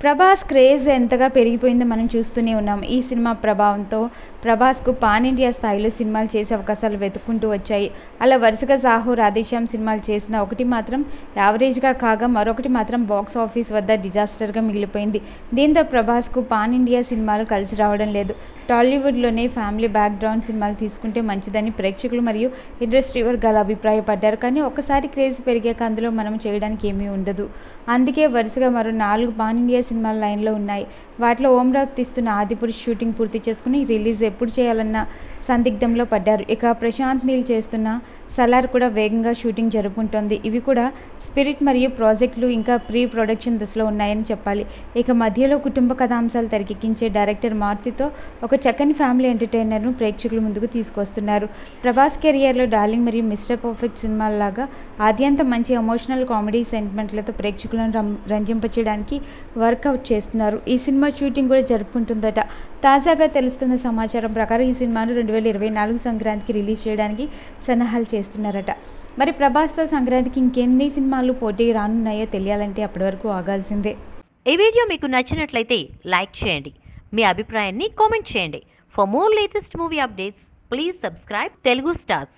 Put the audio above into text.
Prabhas craze ఎంతగా పెరిగిపోయిందో మనం చూస్తూనే ఉన్నాం. ఈ సినిమా ప్రభావంతో ప్రభాస్కు పాన్ ఇండియా స్థాయిలో సినిమాలు చేసే అవకాశాలు వెతుక్కుంటూ వచ్చాయి. అలా వరుసగా సాహో, రాధేశ్యామ్ సినిమాలు చేసినా ఒకటి మాత్రం యావరేజ్గా కాగా మరొకటి మాత్రం బాక్స్ ఆఫీస్ వద్ద డిజాస్టర్గా మిగిలిపోయింది. దీంతో ప్రభాస్కు పాన్ ఇండియా సినిమాలు కలిసి రావడం లేదు. టాలీవుడ్లోనే ఫ్యామిలీ బ్యాక్గ్రౌండ్ సినిమాలు తీసుకుంటే మంచిదని ప్రేక్షకులు మరియు ఇండస్ట్రీ వర్గాలు అభిప్రాయపడ్డారు. కానీ ఒక్కసారి క్రేజ్ పెరిగాక అందులో మనం చేయడానికి ఏమీ ఉండదు. అందుకే వరుసగా మరో 4 పాన్ ఇండియా సినిమాలు లైన్లో ఉన్నాయి. వాటిలో ఓం రావు తీస్తున్న ఆదిపురుష్ షూటింగ్ పూర్తి చేసుకుని రిలీజ్ ఎప్పుడు చేయాలన్న సందిగ్ధంలో పడ్డారు. ఇక ప్రశాంత్ నీల్ చేస్తున్న సలార్ కూడా వేగంగా షూటింగ్ జరుపుకుంటోంది. ఇవి కూడా స్పిరిట్ మరియు ప్రాజెక్టులు ఇంకా ప్రీ ప్రొడక్షన్ దశలో ఉన్నాయని చెప్పాలి. ఇక మధ్యలో కుటుంబ కథాంశాలు తెరకెక్కించే డైరెక్టర్ మారుతితో ఒక చక్కని ఫ్యామిలీ ఎంటర్టైనర్ను ప్రేక్షకుల ముందుకు తీసుకొస్తున్నారు. ప్రభాస్ కెరియర్లో డార్లింగ్ మరియు మిస్టర్ పర్ఫెక్ట్ సినిమాల్లాగా ఆద్యంతం మంచి ఎమోషనల్ కామెడీ సెంటిమెంట్లతో ప్రేక్షకులను రంజింపచేయడానికి వర్కౌట్ చేస్తున్నారు. ఈ సినిమా షూటింగ్ కూడా జరుపుకుంటుందట. తాజాగా తెలుస్తున్న సమాచారం ప్రకారం ఈ సినిమాను 2024 సంక్రాంతికి రిలీజ్ చేయడానికి సన్నాహాలు చేస్తున్నారట. మరి ప్రభాస్తో సంక్రాంతికి ఇంకెన్ని సినిమాలు పోటీకి రానున్నాయో తెలియాలంటే అప్పటి వరకు ఆగాల్సిందే. ఈ వీడియో మీకు నచ్చినట్లయితే లైక్ చేయండి, మీ అభిప్రాయాన్ని కామెంట్ చేయండి. For more latest movie updates please subscribe Telugu stars.